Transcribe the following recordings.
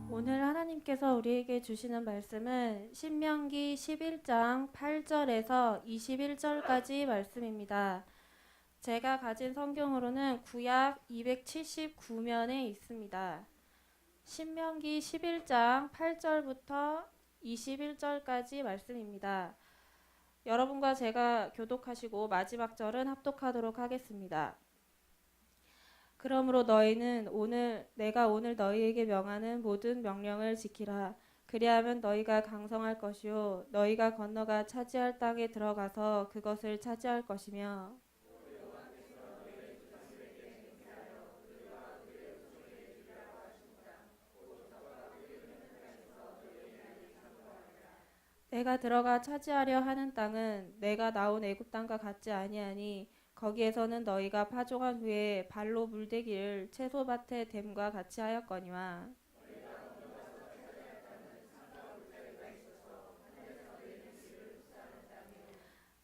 오늘 하나님께서 우리에게 주시는 말씀은 신명기 11장 8절에서 21절까지 말씀입니다. 제가 가진 성경으로는 구약 279면에 있습니다. 신명기 11장 8절부터 21절까지 말씀입니다. 여러분과 제가 교독하시고 마지막 절은 합독하도록 하겠습니다. 그러므로 너희는 내가 오늘 너희에게 명하는 모든 명령을 지키라. 그리하면 너희가 강성할 것이요 너희가 건너가 차지할 땅에 들어가서 그것을 차지할 것이며 내가 들어가 차지하려 하는 땅은 내가 나온 애굽 땅과 같지 아니하니 거기에서는 너희가 파종한 후에 발로 물대기를 채소밭의 됨과 같이 하였거니와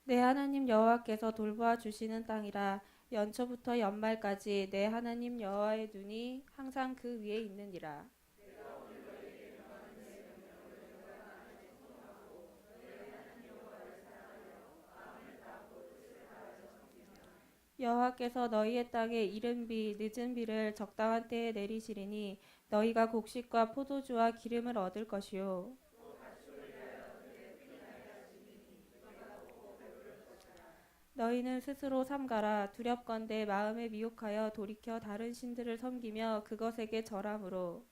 내 하나님 여호와께서 돌보아 주시는 땅이라. 연초부터 연말까지 내 하나님 여호와의 눈이 항상 그 위에 있느니라. 여호와께서 너희의 땅에 이른 비 늦은 비를 적당한 때에 내리시리니 너희가 곡식과 포도주와 기름을 얻을 것이요 너희는 스스로 삼가라. 두렵건대 마음에 미혹하여 돌이켜 다른 신들을 섬기며 그것에게 절함으로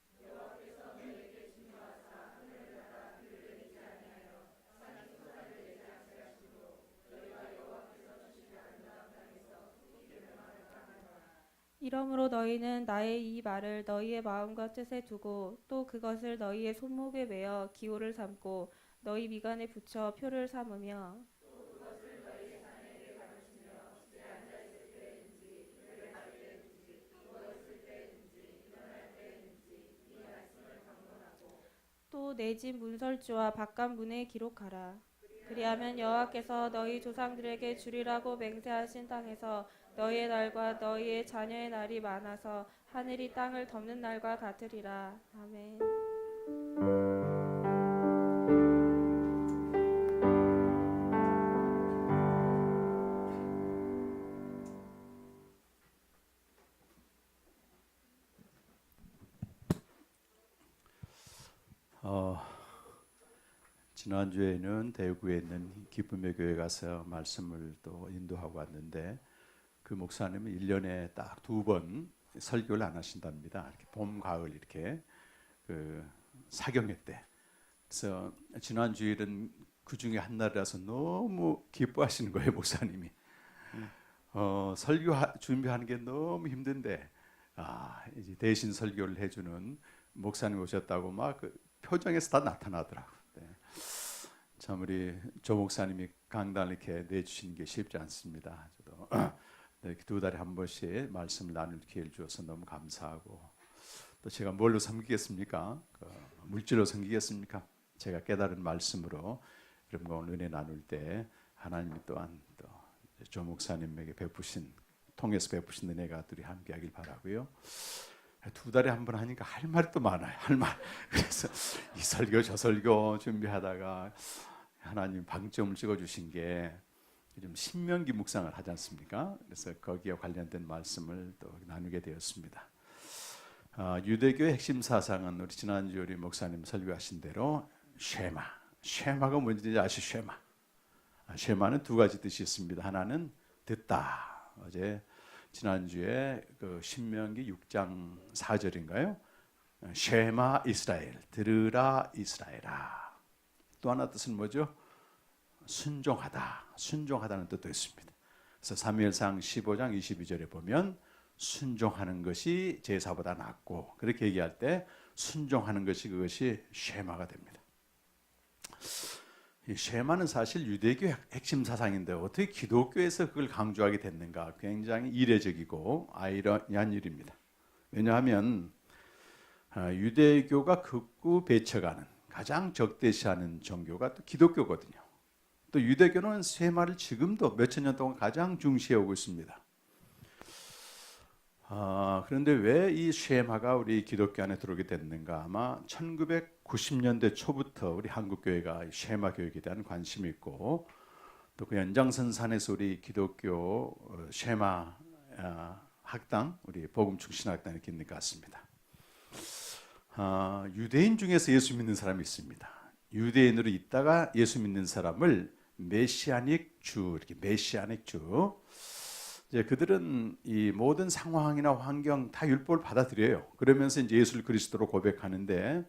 이러므로 너희는 나의 이 말을 너희의 마음과 뜻에 두고 또 그것을 너희의 손목에 매어 기호를 삼고 너희 미간에 붙여 표를 삼으며 또 내 집 문설주와 바깥 문에 기록하라. 그리하면 여호와께서 너희 조상들에게 주리라고 맹세하신 땅에서 너희의 날과 너희의 자녀의 날이 많아서 하늘이 땅을 덮는 날과 같으리라. 아멘. 어, 지난주에는 대구에 있는 기쁨의 교회 가서 말씀을 또 인도하고 왔는데 그 목사님은 1년에 딱 2번 설교를 안 하신답니다. 이렇게 봄, 가을 이렇게 그 사경회 때. 그래서 지난주일은 그 중에 한 날이라서 너무 기뻐하시는 거예요, 목사님이. 설교 준비하는 게 너무 힘든데 이제 대신 설교를 해주는 목사님 오셨다고 막 그 표정에서 다 나타나더라고. 네. 참 우리 조 목사님이 강단을 이렇게 내주시는 게 쉽지 않습니다. 저도 네, 이렇게 2달에 한 번씩 말씀을 나눌 기회를 주어서 너무 감사하고 또 제가 뭘로 섬기겠습니까? 물질로 섬기겠습니까? 제가 깨달은 말씀으로 여러분과 오늘 은혜 나눌 때 하나님이 또한 또 조 목사님에게 통해서 베푸신 은혜가 둘이 함께하길 바라고요. 2달에 한 번 하니까 할 말이 또 많아요. 할 말. 그래서 이 설교 저 설교 준비하다가 하나님 방점을 찍어주신 게 요즘 신명기 묵상을 하지 않습니까? 그래서 거기에 관련된 말씀을 또 나누게 되었습니다. 유대교의 핵심 사상은 우리 지난주 우리 목사님 설교하신 대로 쉐마가 뭔지 아시죠? 쉐마는 2가지 뜻이 있습니다. 하나는 듣다. 어제 지난주에 그 신명기 6장 4절인가요? 쉐마 이스라엘, 들으라 이스라엘아. 또 하나 뜻은 뭐죠? 순종하다는 뜻도 있습니다. 그래서 사무엘상 15장 22절에 보면 순종하는 것이 제사보다 낫고 그렇게 얘기할 때 순종하는 것이 그것이 쉐마가 됩니다. 이 쉐마는 사실 유대교의 핵심 사상인데 어떻게 기독교에서 그걸 강조하게 됐는가 굉장히 이례적이고 아이러니한 일입니다. 왜냐하면 유대교가 극구 배척하는 가장 적대시하는 종교가 또 기독교거든요. 또 유대교는 쉐마를 지금도 몇천 년 동안 가장 중시해 오고 있습니다. 그런데 왜 이 쉐마가 우리 기독교 안에 들어오게 됐는가? 아마 1990년대 초부터 우리 한국 교회가 쉐마 교육에 대한 관심이 있고 또 그 연장선상에서 우리 기독교 쉐마 학당, 우리 복음 충신 학당 이렇게 있는 것 같습니다. 유대인 중에서 예수 믿는 사람이 있습니다. 유대인으로 있다가 예수 믿는 사람을 메시아닉 주, 이렇게 메시아닉 주. 이제 그들은 이 모든 상황이나 환경 다 율법을 받아들여요. 그러면서 이제 예수를 그리스도로 고백하는데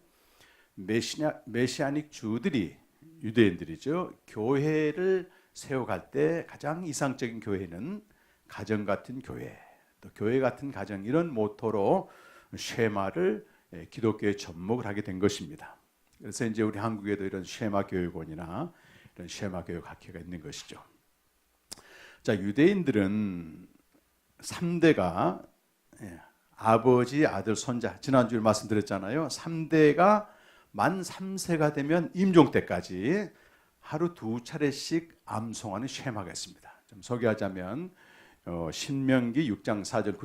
메시아닉 주들이 유대인들이죠. 교회를 세워갈 때 가장 이상적인 교회는 가정 같은 교회, 또 교회 같은 가정 이런 모토로 쉐마를 기독교에 접목을 하게 된 것입니다. 그래서 이제 우리 한국에도 이런 쉐마 교육원이나 이런 쉐마 교육 학회가 있는 것이죠. 자, 유대인들은 3대가 아버지, 아들, 손자 지난주에 말씀드렸잖아요. 3대가 만 3세가 되면 임종 때까지 하루 2차례씩 암송하는 쉐마가 있습니다. 좀 소개하자면 신명기 6장 4절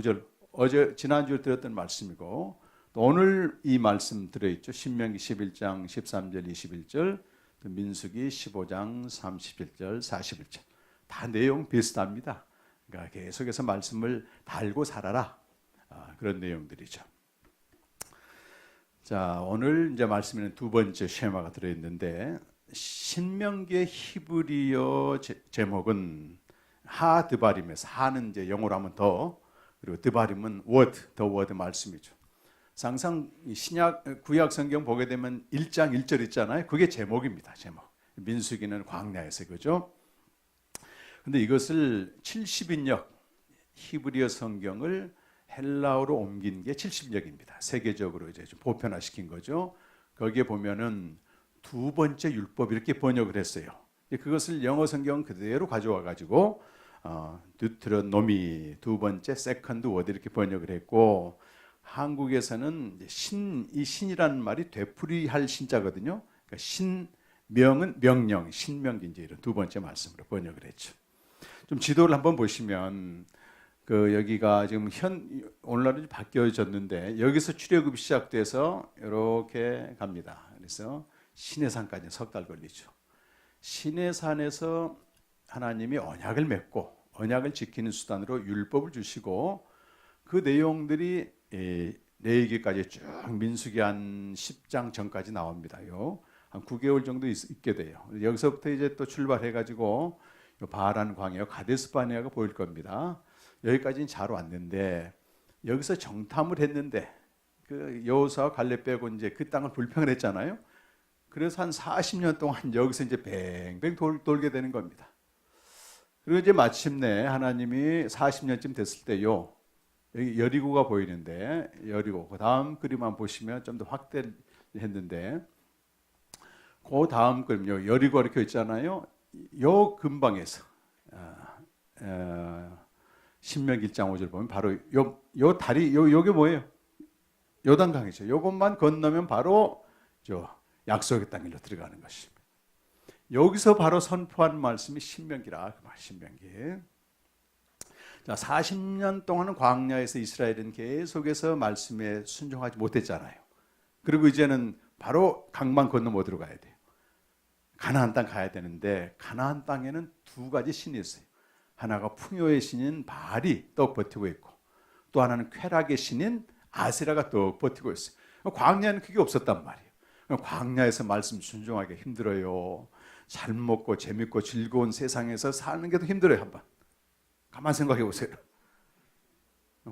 9절 지난주에 드렸던 말씀이고 또 오늘 이 말씀 들어있죠. 신명기 11장 13절 21절 또 민수기 15장 31절 41절 다 내용 비슷합니다. 그러니까 계속해서 말씀을 달고 살아라 그런 내용들이죠. 자, 오늘 이제 말씀에는 두 번째 쉐마가 들어있는데 신명기의 히브리어 제목은 하드바림에서 하는 이제 영어로 하면 더 그리고 드바림은 word, 더 word 말씀이죠. 항상 신약 구약 성경 보게 되면 1장 1절 있잖아요. 그게 제목입니다. 제목. 민수기는 광야에서 그죠? 근데 이것을 70인역 히브리어 성경을 헬라어로 옮긴 게 70인역입니다. 세계적으로 이제 좀 보편화시킨 거죠. 거기에 보면은 두 번째 율법 이렇게 번역을 했어요. 그것을 영어 성경 그대로 가져와 가지고 뉴트로노미 두 번째 세컨드 워드 이렇게 번역을 했고 한국에서는 이 신이라는 말이 되풀이할 신자거든요. 그러니까 신명은 명령, 신명기 이제 이런 두 번째 말씀으로 번역을 했죠. 좀 지도를 한번 보시면 그 여기가 지금 오늘날은 바뀌어졌는데 여기서 출애굽이 시작돼서 이렇게 갑니다. 그래서 시내산까지 석 달 걸리죠. 시내산에서 하나님이 언약을 맺고 언약을 지키는 수단으로 율법을 주시고 그 내용들이 레위기까지 쭉 민수기 한 10장 전까지 나옵니다요. 한 9개월 정도 있게 돼요. 여기서부터 이제 또 출발해가지고 바란 광야, 가데스 바네아가 보일 겁니다. 여기까지는 잘 왔는데 여기서 정탐을 했는데 그 여호수아와 갈렙 빼고 이제 그 땅을 불평을 했잖아요. 그래서 한 40년 동안 여기서 이제 뱅뱅 돌게 되는 겁니다. 그리고 이제 마침내 하나님이 40년쯤 됐을 때요. 여기 여리고가 보이는데 여리고 그 다음 그림만 보시면 좀 더 확대했는데 그 다음 그림요. 여리고 이렇게 있잖아요. 요 근방에서 신명기 1장 5절 보면 바로 요 다리 요게 뭐예요? 요단강이죠. 요것만 건너면 바로 저 약속의 땅으로 들어가는 것입니다. 여기서 바로 선포한 말씀이 신명기라 그 말 신명기. 자, 40년 동안은 광야에서 이스라엘은 계속해서 말씀에 순종하지 못했잖아요. 그리고 이제는 바로 강만 건너 못 들어가야 돼요. 가나안 땅 가야 되는데 가나안 땅에는 두 가지 신이 있어요. 하나가 풍요의 신인 바알이 떡 버티고 있고 또 하나는 쾌락의 신인 아세라가 떡 버티고 있어요. 광야는 그게 없었단 말이에요. 광야에서 말씀 순종하기 힘들어요. 잘 먹고 재밌고 즐거운 세상에서 사는 게 더 힘들어요. 한번 가만 생각해 보세요.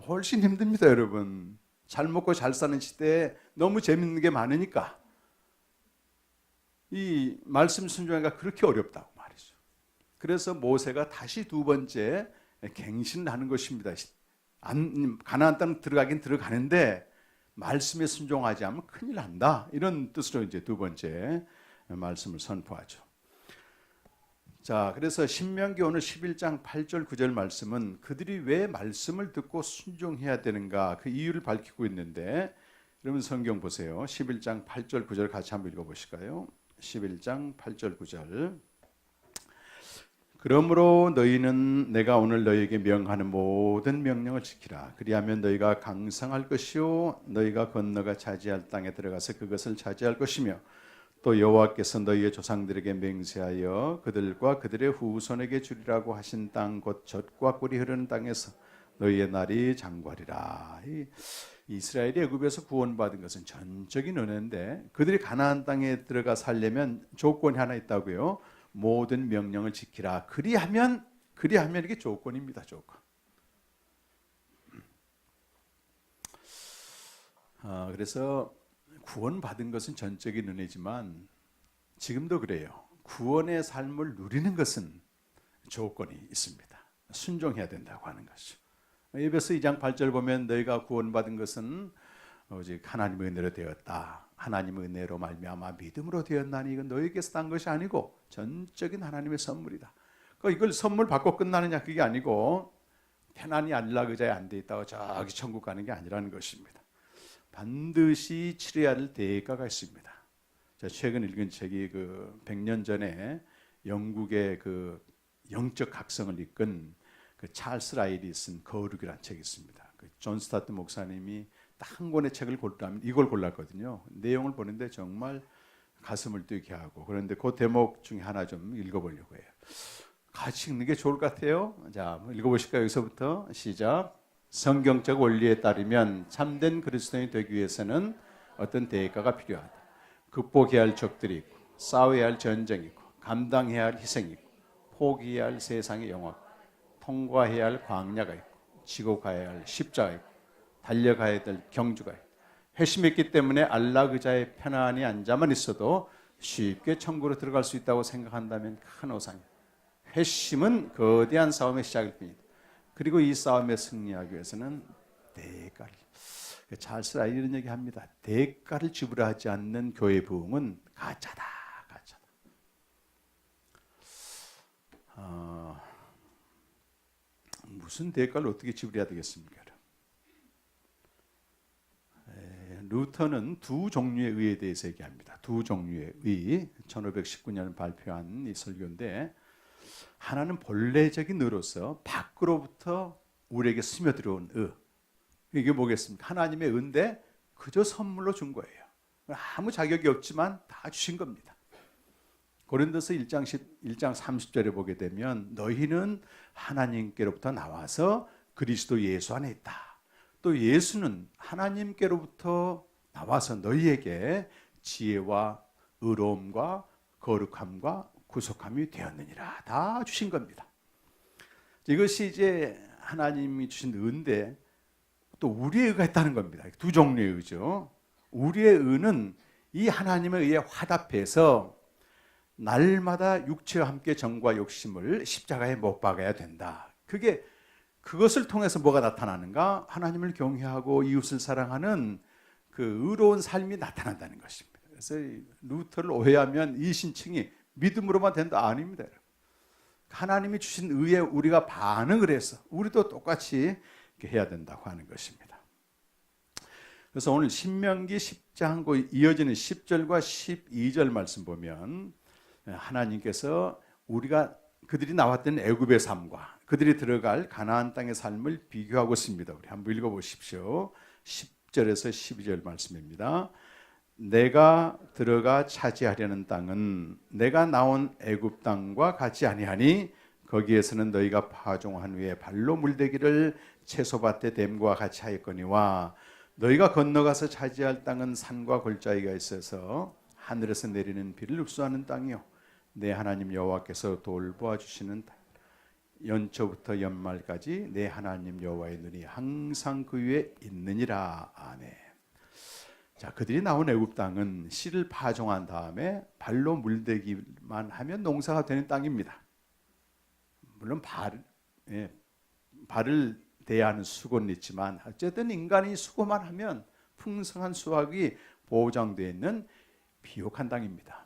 훨씬 힘듭니다, 여러분. 잘 먹고 잘 사는 시대에 너무 재밌는 게 많으니까 이 말씀 순종하기가 그렇게 어렵다고 말이죠. 그래서 모세가 다시 두 번째 갱신하는 것입니다. 가나안 땅 들어가긴 들어가는데 말씀에 순종하지 않으면 큰일 난다. 이런 뜻으로 이제 두 번째 말씀을 선포하죠. 자, 그래서 신명기 오늘 11장 8절 9절 말씀은 그들이 왜 말씀을 듣고 순종해야 되는가 그 이유를 밝히고 있는데 여러분 성경 보세요. 11장 8절 9절 같이 한번 읽어보실까요? 11장 8절 9절 그러므로 너희는 내가 오늘 너희에게 명하는 모든 명령을 지키라. 그리하면 너희가 강성할 것이요 너희가 건너가 차지할 땅에 들어가서 그것을 차지할 것이며 또 여호와께서 너희의 조상들에게 맹세하여 그들과 그들의 후손에게 주리라고 하신 땅 곧 젖과 꿀이 흐르는 땅에서 너희의 날이 장구하리라. 이스라엘이 애굽에서 구원받은 것은 전적인 은혜인데 그들이 가나안 땅에 들어가 살려면 조건이 하나 있다고요. 모든 명령을 지키라. 그리하면 이게 조건입니다. 조건. 그래서 구원받은 것은 전적인 은혜지만 지금도 그래요. 구원의 삶을 누리는 것은 조건이 있습니다. 순종해야 된다고 하는 것이죠. 에베소 2장 8절 보면 너희가 구원받은 것은 오직 하나님의 은혜로 되었다. 하나님의 은혜로 말미암아 믿음으로 되었나니 이건 너희에게서 딴 것이 아니고 전적인 하나님의 선물이다. 그러니까 이걸 선물 받고 끝나느냐 그게 아니고 태난이 안락 의자에 앉아 있다고 저기 천국 가는 게 아니라는 것입니다. 반드시 치러야 할 대가가 있습니다. 제가 최근 읽은 책이 100년 전에 영국의 영적 각성을 이끈 찰스 라일이 쓴 거룩이라는 책이 있습니다. 존 스타트 목사님이 딱 한 권의 책을 고르라면 이걸 골랐거든요. 내용을 보는데 정말 가슴을 뛰게 하고 그런데 그 대목 중에 하나 좀 읽어보려고 해요. 같이 읽는 게 좋을 것 같아요. 자, 읽어보실까요? 여기서부터 시작. 성경적 원리에 따르면 참된 그리스도인이 되기 위해서는 어떤 대가가 필요하다. 극복해야 할 적들이 있고 싸워야 할 전쟁이 있고 감당해야 할 희생이 있고 포기해야 할 세상의 영화, 통과해야 할 광야가 있고 지고 가야 할 십자가 있고 달려가야 될 경주가 있고 회심했기 때문에 안락 의자에 편안히 앉아만 있어도 쉽게 천국으로 들어갈 수 있다고 생각한다면 큰 오산이다. 회심은 거대한 싸움의 시작일 뿐이다. 그리고 이 싸움에 승리하기 위해서는 대가를, 찰스 라일이 이런 얘기합니다. 대가를 지불하지 않는 교회 부흥은 가짜다. 무슨 대가를 어떻게 지불해야 되겠습니까? 루터는 두 종류의 의에 대해서 얘기합니다. 두 종류의 의, 1519년 발표한 이 설교인데 하나는 본래적인 의로서 밖으로부터 우리에게 스며들어온 의. 이게 뭐겠습니까? 하나님의 의인데 그저 선물로 준 거예요. 아무 자격이 없지만 다 주신 겁니다. 고린도서 1장 30절에 보게 되면 너희는 하나님께로부터 나와서 그리스도 예수 안에 있다. 또 예수는 하나님께로부터 나와서 너희에게 지혜와 의로움과 거룩함과 구속함이 되었느니라. 다 주신 겁니다. 이것이 이제 하나님이 주신 의인데 또 우리의 의가 있다는 겁니다. 두 종류의 의죠. 우리의 의는 이 하나님의 의에 화답해서 날마다 육체와 함께 정과 욕심을 십자가에 못 박아야 된다. 그것을 통해서 뭐가 나타나는가? 하나님을 경외하고 이웃을 사랑하는 그 의로운 삶이 나타난다는 것입니다. 그래서 루터를 오해하면 이 신칭이 믿음으로만 된다 아닙니다. 하나님이 주신 의에 우리가 반응을 해서 우리도 똑같이 해야 된다고 하는 것입니다. 그래서 오늘 신명기 10장 이어지는 10절과 12절 말씀 보면 하나님께서 그들이 나왔던 애굽의 삶과 그들이 들어갈 가나안 땅의 삶을 비교하고 있습니다. 우리 한번 읽어보십시오. 10절에서 12절 말씀입니다. 내가 들어가 차지하려는 땅은 내가 나온 애굽 땅과 같지 아니하니 거기에서는 너희가 파종한 후에 발로 물대기를 채소밭에 댐과 같이 하였거니와 너희가 건너가서 차지할 땅은 산과 골짜기가 있어서 하늘에서 내리는 비를 흡수하는 땅이요 내 하나님 여호와께서 돌보아 주시는 땅 연초부터 연말까지 내 하나님 여호와의 눈이 항상 그 위에 있느니라. 아멘. 자, 그들이 나온 애굽 땅은 씨를 파종한 다음에 발로 물대기만 하면 농사가 되는 땅입니다. 물론 발을 대하는 수고는 있지만 어쨌든 인간이 수고만 하면 풍성한 수확이 보장되어 있는 비옥한 땅입니다.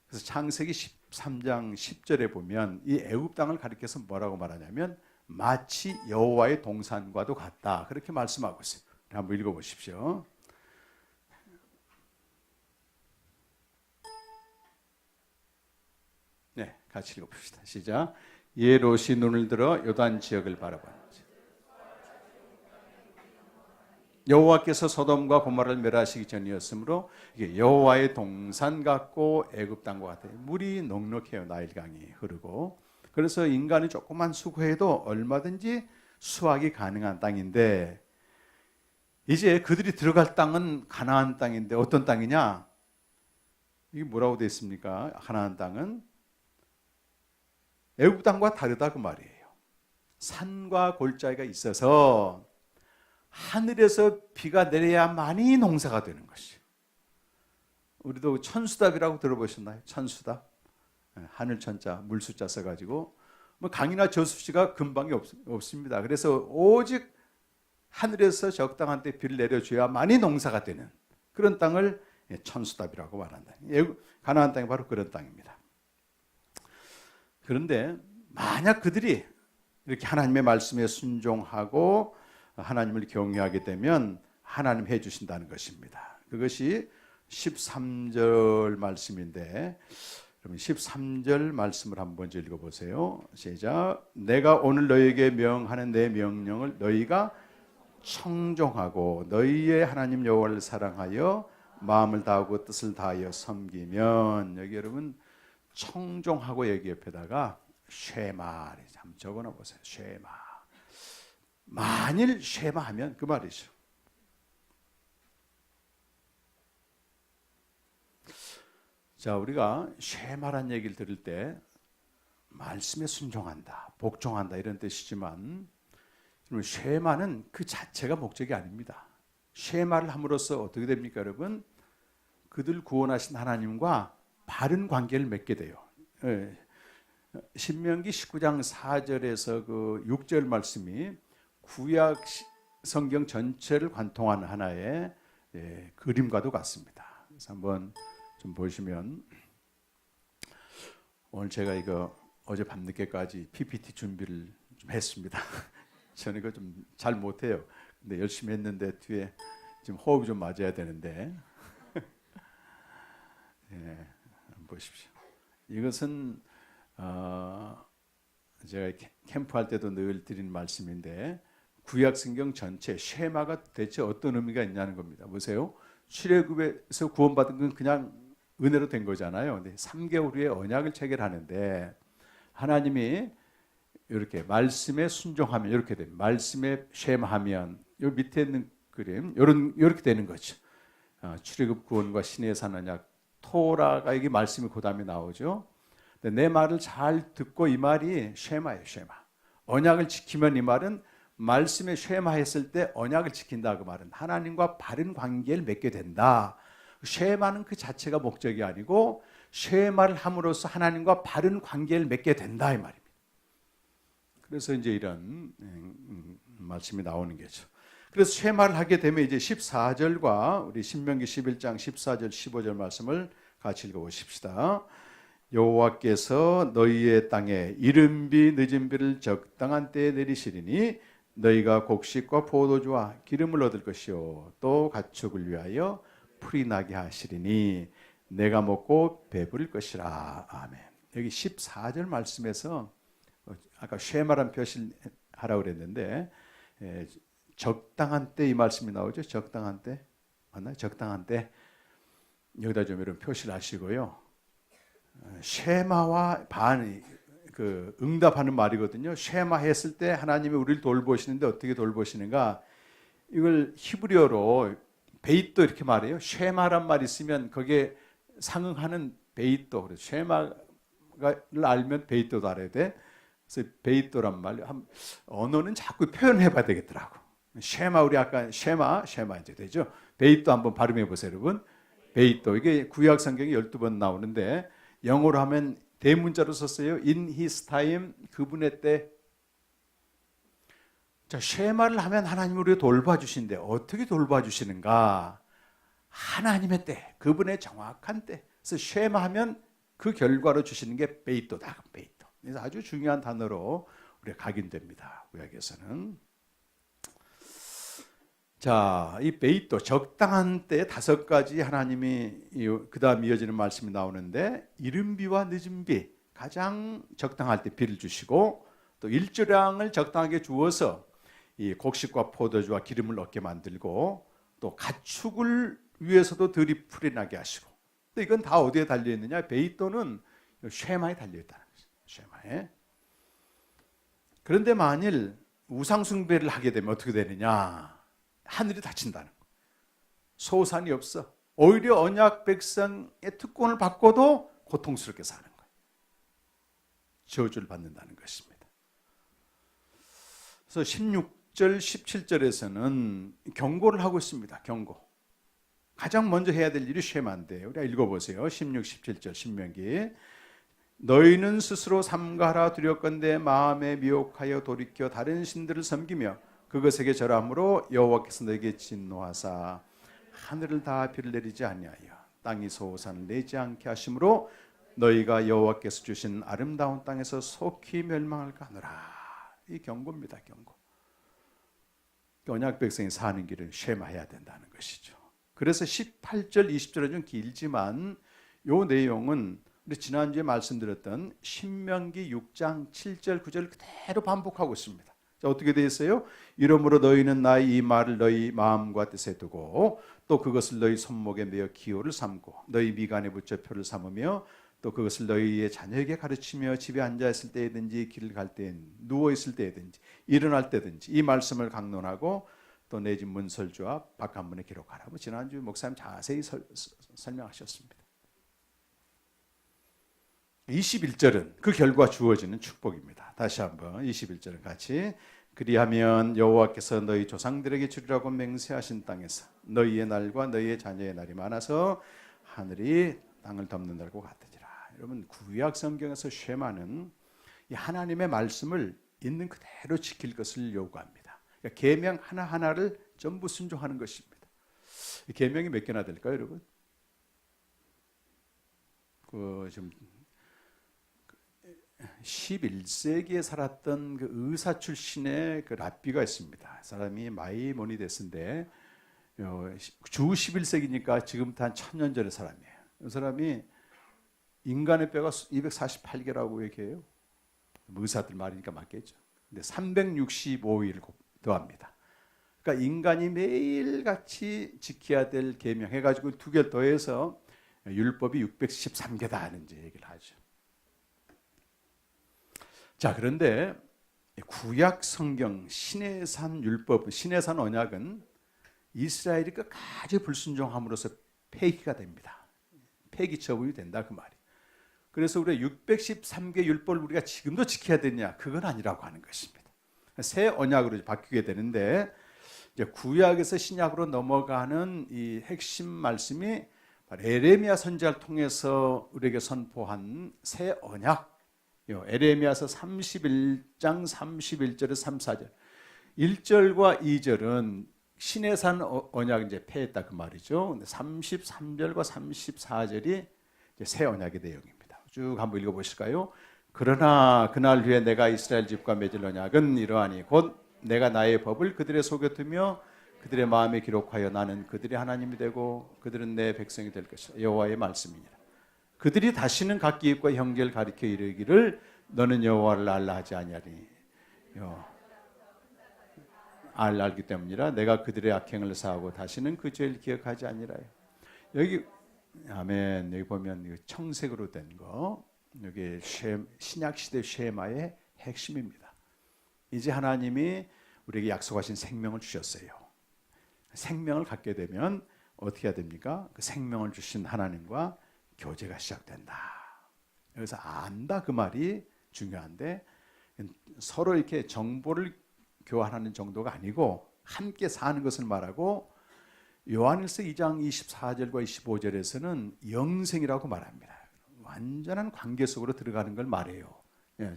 그래서 창세기 13장 10절에 보면 이 애굽 땅을 가리켜서 뭐라고 말하냐면 마치 여호와의 동산과도 같다. 그렇게 말씀하고 있어요. 한번 읽어보십시오. 네, 같이 읽어봅시다. 시작. 이에 롯이 눈을 들어 요단 지역을 바라봤지. 여호와께서 소돔과 고모라를 멸하시기 전이었으므로 이게 여호와의 동산 같고 애굽 땅과 같아요. 물이 넉넉해요. 나일강이 흐르고. 그래서 인간이 조금만 수고해도 얼마든지 수확이 가능한 땅인데, 이제 그들이 들어갈 땅은 가나안 땅인데 어떤 땅이냐? 이게 뭐라고 되어 있습니까? 가나안 땅은 애굽 땅과 다르다 그 말이에요. 산과 골짜기가 있어서 하늘에서 비가 내려야만이 농사가 되는 것이. 우리도 천수답이라고 들어보셨나요? 천수답. 하늘 천자, 물 숫자 써가지고 뭐 강이나 저수지가 근방이 없습니다. 그래서 오직 하늘에서 적당한 때 비를 내려줘야만이 농사가 되는 그런 땅을 천수답이라고 말한다. 가나안 땅이 바로 그런 땅입니다. 그런데 만약 그들이 이렇게 하나님의 말씀에 순종하고 하나님을 경외하게 되면 하나님 해주신다는 것입니다. 그것이 13절 말씀인데, 그러면 13절 말씀을 한번 먼저 읽어보세요. 시작. 내가 오늘 너희에게 명하는 내 명령을 너희가 청종하고 너희의 하나님 여호와를 사랑하여 마음을 다하고 뜻을 다하여 섬기면, 여기 여러분 청종하고 여기 옆에다가 쉐마 한번 적어놔 보세요. 쉐마. 만일 쉐마하면 그 말이죠. 자, 우리가 쉐마란 얘기를 들을 때 말씀에 순종한다, 복종한다 이런 뜻이지만, 쉐마는 그 자체가 목적이 아닙니다. 쉐마를 함으로써 어떻게 됩니까, 여러분? 그들 구원하신 하나님과 바른 관계를 맺게 돼요. 신명기 19장 4절에서 그 6절 말씀이 구약 성경 전체를 관통하는 하나의 그림과도 같습니다. 그래서 한번 좀 보시면, 오늘 제가 이거 어제 밤늦게까지 PPT 준비를 좀 했습니다. 저는 이거 좀 잘 못해요. 근데 열심히 했는데 뒤에 지금 호흡이 좀 맞아야 되는데 한번 보십시오. 이것은 제가 캠프할 때도 늘 드리는 말씀인데, 구약성경 전체 쉐마가 대체 어떤 의미가 있냐는 겁니다. 보세요. 출애굽에서 구원받은 건 그냥 은혜로 된 거잖아요. 근데 3개월 후에 언약을 체결하는데 하나님이 이렇게 말씀에 순종하면 이렇게 됩니다. 말씀에 쉐마하면, 요 밑에 있는 그림 이렇게 되는 거죠. 출애굽 구원과 신의 산 언약, 토라가 이게 말씀이 그 다음에 나오죠. 근데 내 말을 잘 듣고, 이 말이 쉐마예요. 쉐마. 언약을 지키면, 이 말은 말씀에 쉐마했을 때 언약을 지킨다 그 말은 하나님과 바른 관계를 맺게 된다. 쉐마는 그 자체가 목적이 아니고 쉐마를 함으로써 하나님과 바른 관계를 맺게 된다 이 말입니다. 그래서 이제 이런 말씀이 나오는 거죠. 그래서 쉐마를 하게 되면 이제 14절과 우리 신명기 11장 14절 15절 말씀을 같이 읽어보십시다. 여호와께서 너희의 땅에 이른 비 늦은 비를 적당한 때에 내리시리니 너희가 곡식과 포도주와 기름을 얻을 것이요 또 가축을 위하여 풀이 나게 하시리니 내가 먹고 배부를 것이라. 아멘. 여기 14절 말씀에서 아까 쉐마란 표시를 하라고 그랬는데, 적당한 때 이 말씀이 나오죠. 적당한 때 맞나요? 적당한 때. 여기다 좀 이런 표시를 하시고요. 쉐마와 그 응답하는 말이거든요. 쉐마 했을 때 하나님이 우리를 돌보시는데 어떻게 돌보시는가? 이걸 히브리어로 베이또 이렇게 말해요. 쉐마란 말이 있으면 거기에 상응하는 베이또. 그래서 쉐마를 알면 베이또도 알아야 돼. 그래서 베이또란 말, 언어는 자꾸 표현해봐야 되겠더라고. 쉐마, 우리 아까 쉐마 이제 되죠. 베이또 한번 발음해 보세요, 여러분. 베이또. 이게 구약 성경에 12번 나오는데 영어로 하면 대문자로 썼어요. In his time, 그분의 때. 자, 쉐마를 하면 하나님이 우리를 돌봐주신대. 어떻게 돌봐주시는가? 하나님의 때, 그분의 정확한 때. 그래서 쉐마하면 그 결과로 주시는 게 베이또다. 베이또. 그래서 아주 중요한 단어로 우리가 각인됩니다. 구약에서는. 자, 이 베이또, 적당한 때 5가지 하나님이 그 다음 이어지는 말씀이 나오는데, 이른 비와 늦은 비, 가장 적당할 때 비를 주시고 또 일조량을 적당하게 주어서 이 곡식과 포도주와 기름을 얻게 만들고 또 가축을 위해서도 들이 풀이 나게 하시고 또 이건 다 어디에 달려 있느냐? 베이또는 쉐마에 달려 있다는 거죠. 쉐마에. 그런데 만일 우상 숭배를 하게 되면 어떻게 되느냐? 하늘이 닫힌다는 거. 소산이 없어. 오히려 언약 백성의 특권을 받고도 고통스럽게 사는 거예요. 저주를 받는다는 것입니다. 그래서 16절, 17절에서는 경고를 하고 있습니다. 경고. 가장 먼저 해야 될 일이 쉐마인데 우리가 읽어보세요. 16, 17절 신명기. 너희는 스스로 삼가하라 두렵건대 마음에 미혹하여 돌이켜 다른 신들을 섬기며 그것에게 절함으로 여호와께서 너에게 진노하사 하늘을 다 비를 내리지 아니하여 땅이 소산을 내지 않게 하심으로 너희가 여호와께서 주신 아름다운 땅에서 속히 멸망할까 하노라. 이 경고입니다. 경고. 언약 백성이 사는 길을 쉐마해야 된다는 것이죠. 그래서 18절, 20절은 좀 길지만 이 내용은 우리 지난주에 말씀드렸던 신명기 6장 7절, 9절 그대로 반복하고 있습니다. 자, 어떻게 되어 있어요? 이러므로 너희는 나의 이 말을 너희 마음과 뜻에 두고 또 그것을 너희 손목에 매어 기호를 삼고 너희 미간에 붙여 표를 삼으며 또 그것을 너희의 자녀에게 가르치며 집에 앉아 있을 때든지 길을 갈 때 누워 있을 때든지 일어날 때든지 이 말씀을 강론하고 또 내 집 문설주와 바깥문에 기록하라. 지난주 목사님 자세히 설명하셨습니다. 21절은 그 결과 주어지는 축복입니다. 다시 한번 21절을 같이. 그리하면 여호와께서 너희 조상들에게 주리라고 맹세하신 땅에서 너희의 날과 너희의 자녀의 날이 많아서 하늘이 땅을 덮는다고 같으리라. 여러분 구약 성경에서 쉐마는 이 하나님의 말씀을 있는 그대로 지킬 것을 요구합니다. 그러니까 계명 하나하나를 전부 순종하는 것입니다. 계명이 몇 개나 될까요, 여러분? 지금 11세기에 살았던 그 의사 출신의 그 랍비가 있습니다. 사람이 마이모니데스인데 주 11세기니까 지금부터 한 1000년 전의 사람이에요. 그 사람이 인간의 뼈가 248개라고 얘기해요. 의사들 말이니까 맞겠죠. 근데 365일 더합니다. 그러니까 인간이 매일같이 지켜야 될 계명 해가지고 2개 더해서 율법이 613개다 하는 얘기를 하죠. 자, 그런데 구약 성경 시내산 율법, 시내산 언약은 이스라엘이 끝까지 불순종함으로써 폐기가 됩니다. 폐기 처분이 된다 그 말이에요. 그래서 우리가 613개 율법을 우리가 지금도 지켜야 되냐? 그건 아니라고 하는 것입니다. 새 언약으로 바뀌게 되는데 이제 구약에서 신약으로 넘어가는 이 핵심 말씀이 에레미야 선지자를 통해서 우리에게 선포한 새 언약. 에레미야서 31장 31절에서 34절. 1절과 2절은 시내산 언약 이제 폐했다 그 말이죠. 근데 33절과 34절이 이제 새 언약의 내용입니다. 쭉 한번 읽어 보실까요? 그러나 그날 후에 내가 이스라엘 집과 맺을 언약은 이러하니 곧 내가 나의 법을 그들의 속에 두며 그들의 마음에 기록하여 나는 그들의 하나님이 되고 그들은 내 백성이 될 것이라. 여호와의 말씀이니라. 그들이 다시는 각기 입과 형제를 가리켜 이르기를 너는 여호와를 알라 하지 아니하니 알기 때문이라. 내가 그들의 악행을 사하고 다시는 그 죄를 기억하지 아니라요. 여기 아멘. 여기 보면 청색으로 된 거, 여기 신약 시대 쉐마의 핵심입니다. 이제 하나님이 우리에게 약속하신 생명을 주셨어요. 생명을 갖게 되면 어떻게 해야 됩니까? 그 생명을 주신 하나님과 교제가 시작된다. 여기서 안다 그 말이 중요한데 서로 이렇게 정보를 교환하는 정도가 아니고 함께 사는 것을 말하고 요한일서 2장 24절과 25절에서는 영생이라고 말합니다. 완전한 관계 속으로 들어가는 걸 말해요.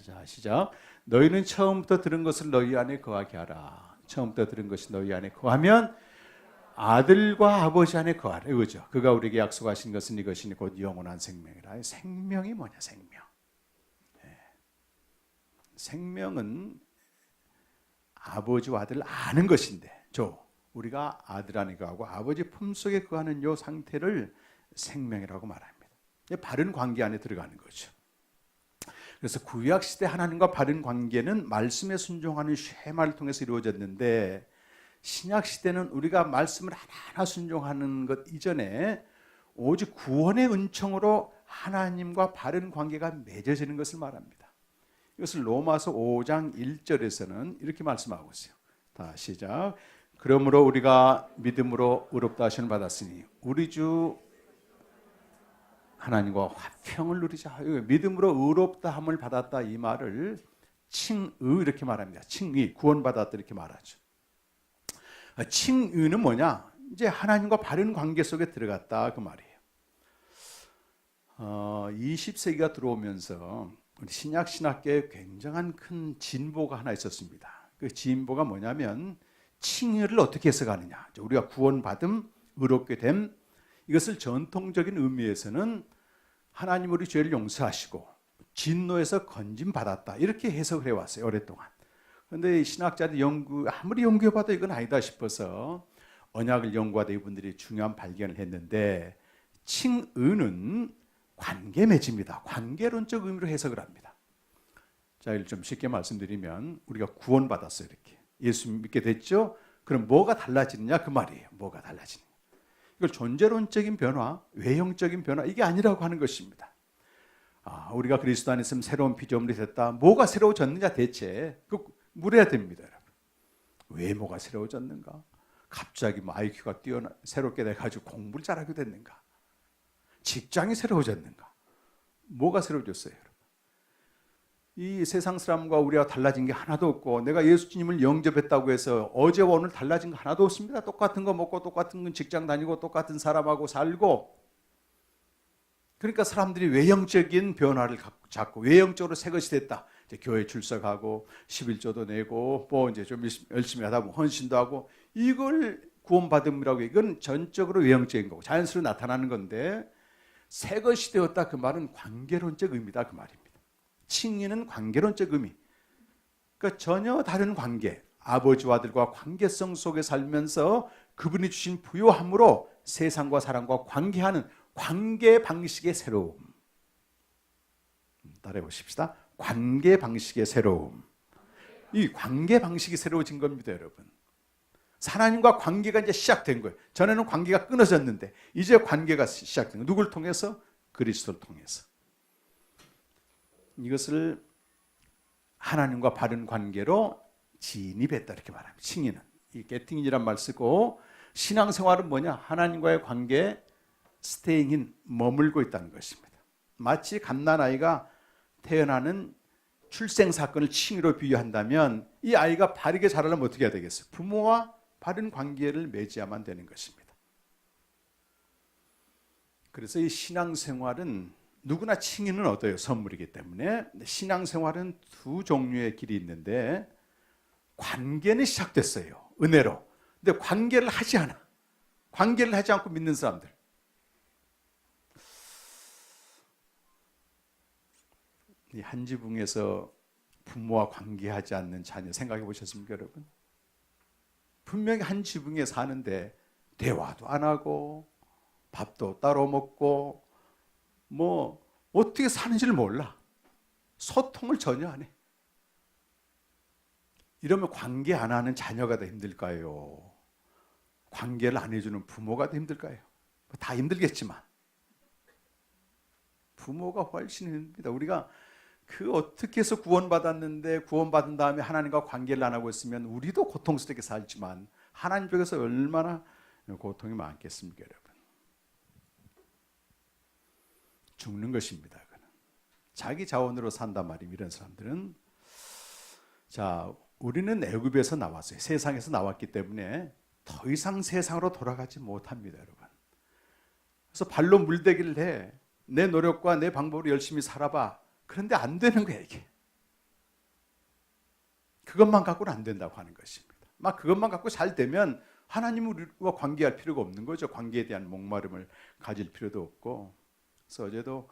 자, 시작. 너희는 처음부터 들은 것을 너희 안에 거하게 하라. 처음부터 들은 것이 너희 안에 거하면 아들과 아버지 안에 거하라. 이거죠. 그가 우리에게 약속하신 것은 이것이니 곧 영원한 생명이라. 생명이 뭐냐? 생명. 생명은 아버지와 아들을 아는 것인데, 우리가 아들 안에 거하고 아버지 품속에 거하는 이 상태를 생명이라고 말합니다. 바른 관계 안에 들어가는 거죠. 그래서 구약 시대 하나님과 바른 관계는 말씀에 순종하는 쉐마를 통해서 이루어졌는데 신약 시대는 우리가 말씀을 하나하나 순종하는 것 이전에 오직 구원의 은총으로 하나님과 바른 관계가 맺어지는 것을 말합니다. 이것을 로마서 5장 1절에서는 이렇게 말씀하고 있어요. 다 시작. 그러므로 우리가 믿음으로 의롭다 하심을 받았으니 우리 주 하나님과 화평을 누리자. 믿음으로 의롭다 함을 받았다 이 말을 칭의 이렇게 말합니다. 칭의 구원받았다 이렇게 말하죠. 칭의는 뭐냐? 이제 하나님과 바른 관계 속에 들어갔다 그 말이에요. 20세기가 들어오면서 우리 신약 신학계에 굉장한 큰 진보가 하나 있었습니다. 그 진보가 뭐냐면 칭의를 어떻게 해석하느냐. 우리가 구원받음, 의롭게 됨 이것을 전통적인 의미에서는 하나님 우리 죄를 용서하시고 진노에서 건짐받았다 이렇게 해석을 해왔어요. 오랫동안. 그런데 신학자들이 아무리 연구해봐도 이건 아니다 싶어서 언약을 연구하다 이분들이 중요한 발견을 했는데 칭의는 관계 맺입니다. 관계론적 의미로 해석을 합니다. 자, 이걸 좀 쉽게 말씀드리면 우리가 구원받았어요. 이렇게 예수 믿게 됐죠? 그럼 뭐가 달라지느냐 그 말이에요. 뭐가 달라지느냐. 이걸 존재론적인 변화, 외형적인 변화 이게 아니라고 하는 것입니다. 우리가 그리스도 안에 있으면 새로운 피조물이 됐다. 뭐가 새로워졌느냐 대체 물어야 됩니다. 여러분. 왜 뭐가 새로워졌는가? 갑자기 IQ가 새롭게 돼가지고 공부를 잘하게 됐는가? 직장이 새로워졌는가? 뭐가 새로워졌어요? 여러분? 이 세상 사람과 우리가 달라진 게 하나도 없고 내가 예수님을 영접했다고 해서 어제와 오늘 달라진 거 하나도 없습니다. 똑같은 거 먹고 똑같은 직장 다니고 똑같은 사람하고 살고 그러니까 사람들이 외형적인 변화를 잡고 외형적으로 새 것이 됐다. 이제 교회 출석하고 11조도 내고 뭐 이제 좀 열심히 하다 보면 헌신도 하고 이걸 구원받음이라고 이건 전적으로 외형적인 거고 자연스레로 나타나는 건데 새 것이 되었다 그 말은 관계론적 의미다 그 말입니다. 칭의는 관계론적 의미. 그러니까 전혀 다른 관계, 아버지와 아들과 관계성 속에 살면서 그분이 주신 부요함으로 세상과 사람과 관계하는 관계 방식의 새로움. 따라해 보십시다. 관계 방식의 새로움. 이 관계 방식이 새로워진 겁니다, 여러분. 하나님과 관계가 이제 시작된 거예요. 전에는 관계가 끊어졌는데 이제 관계가 시작된 거예요. 누굴 통해서? 그리스도를 통해서. 이것을 하나님과 바른 관계로 진입했다 이렇게 말합니다. 칭의는 이 게팅이란 말 쓰고 신앙생활은 뭐냐? 하나님과의 관계에 스테잉인 머물고 있다는 것입니다. 마치 갓난아이가 태어나는 출생 사건을 칭의로 비유한다면 이 아이가 바르게 자라려면 어떻게 해야 되겠어요? 부모와 바른 관계를 맺어야만 되는 것입니다. 그래서 이 신앙생활은 누구나 칭의는 얻어요. 선물이기 때문에. 신앙생활은 두 종류의 길이 있는데 관계는 시작됐어요. 은혜로. 근데 관계를 하지 않아. 관계를 하지 않고 믿는 사람들. 이 한 지붕에서 부모와 관계하지 않는 자녀 생각해 보셨습니까, 여러분? 분명히 한 지붕에 사는데 대화도 안 하고 밥도 따로 먹고 뭐 어떻게 사는지를 몰라. 소통을 전혀 안 해. 이러면 관계 안 하는 자녀가 더 힘들까요? 관계를 안 해주는 부모가 더 힘들까요? 다 힘들겠지만 부모가 훨씬 힘듭니다. 우리가 어떻게 해서 구원받았는데 구원받은 다음에 하나님과 관계를 안 하고 있으면 우리도 고통스럽게 살지만 하나님 쪽에서 얼마나 고통이 많겠습니까, 여러분? 죽는 것입니다. 그는. 자기 자원으로 산단 말이에요. 이런 사람들은. 자, 우리는 애굽에서 나왔어요. 세상에서 나왔기 때문에 더 이상 세상으로 돌아가지 못합니다, 여러분. 그래서 발로 물대기를 해. 내 노력과 내 방법으로 열심히 살아봐. 그런데 안 되는 거야, 이게. 그것만 갖고는 안 된다고 하는 것입니다. 막 그것만 갖고 잘 되면 하나님과 관계할 필요가 없는 거죠. 관계에 대한 목마름을 가질 필요도 없고. 그래서 어제도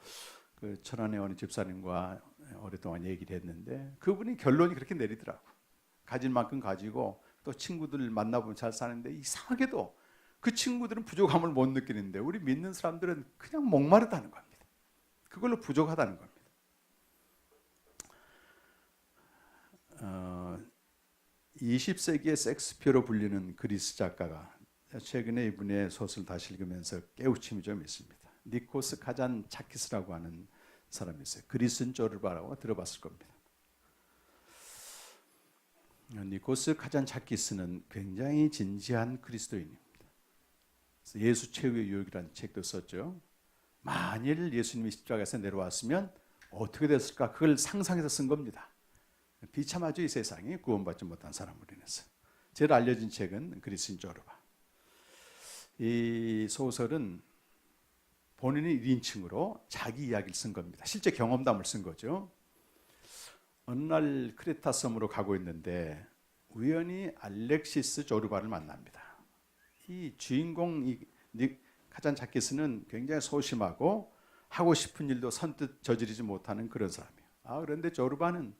그 천안의 어느 집사님과 오랫동안 얘기를 했는데 그분이 결론이 그렇게 내리더라고. 가질 만큼 가지고 또 친구들 만나보면 잘 사는데 이상하게도 그 친구들은 부족함을 못 느끼는데 우리 믿는 사람들은 그냥 목마르다는 겁니다. 그걸로 부족하다는 겁니다. 20세기의 섹스피어로 불리는 그리스 작가가 최근에 이분의 소설 다시 읽으면서 깨우침이 좀 있습니다. 니코스 카잔차키스라고 하는 사람이 있어요. 그리스인 쪼르바라고 들어봤을 겁니다. 니코스 카잔차키스는 굉장히 진지한 그리스도인입니다. 예수 최후의 유혹이라는 책도 썼죠. 만일 예수님이 십자가에서 내려왔으면 어떻게 됐을까? 그걸 상상해서 쓴 겁니다. 비참하죠, 이 세상이 구원받지 못한 사람으로 인해서. 제일 알려진 책은 그리스인 쪼르바. 이 소설은 본인이 1인칭으로 자기 이야기를 쓴 겁니다. 실제 경험담을 쓴 거죠. 어느 날 크레타 섬으로 가고 있는데 우연히 알렉시스 조르바를 만납니다. 이 주인공 카잔차키스는 굉장히 소심하고 하고 싶은 일도 선뜻 저지르지 못하는 그런 사람이에요. 그런데 조르바는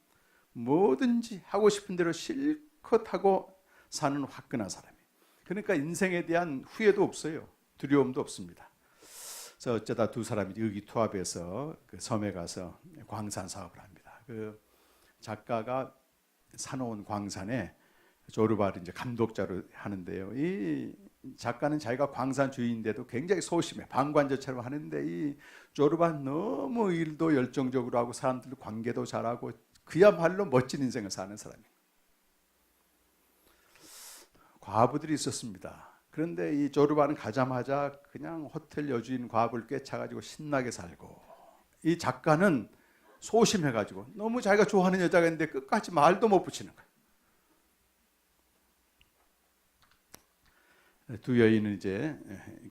뭐든지 하고 싶은 대로 실컷 하고 사는 화끈한 사람이에요. 그러니까 인생에 대한 후회도 없어요. 두려움도 없습니다. 그래서 어쩌다 두 사람이 의기투합해서 그 섬에 가서 광산 사업을 합니다. 그 작가가 사놓은 광산에 조르바를 이제 감독자로 하는데요. 이 작가는 자기가 광산 주인인데도 굉장히 소심해. 방관자처럼 하는데 이 조르바는 너무 일도 열정적으로 하고 사람들 관계도 잘하고 그야말로 멋진 인생을 사는 사람이에요. 과부들이 있었습니다. 그런데 이 조르바는 가자마자 그냥 호텔 여주인 과부를 꿰차가지고 신나게 살고, 이 작가는 소심해가지고 너무 자기가 좋아하는 여자가 있는데 끝까지 말도 못 붙이는 거예요. 두 여인은 이제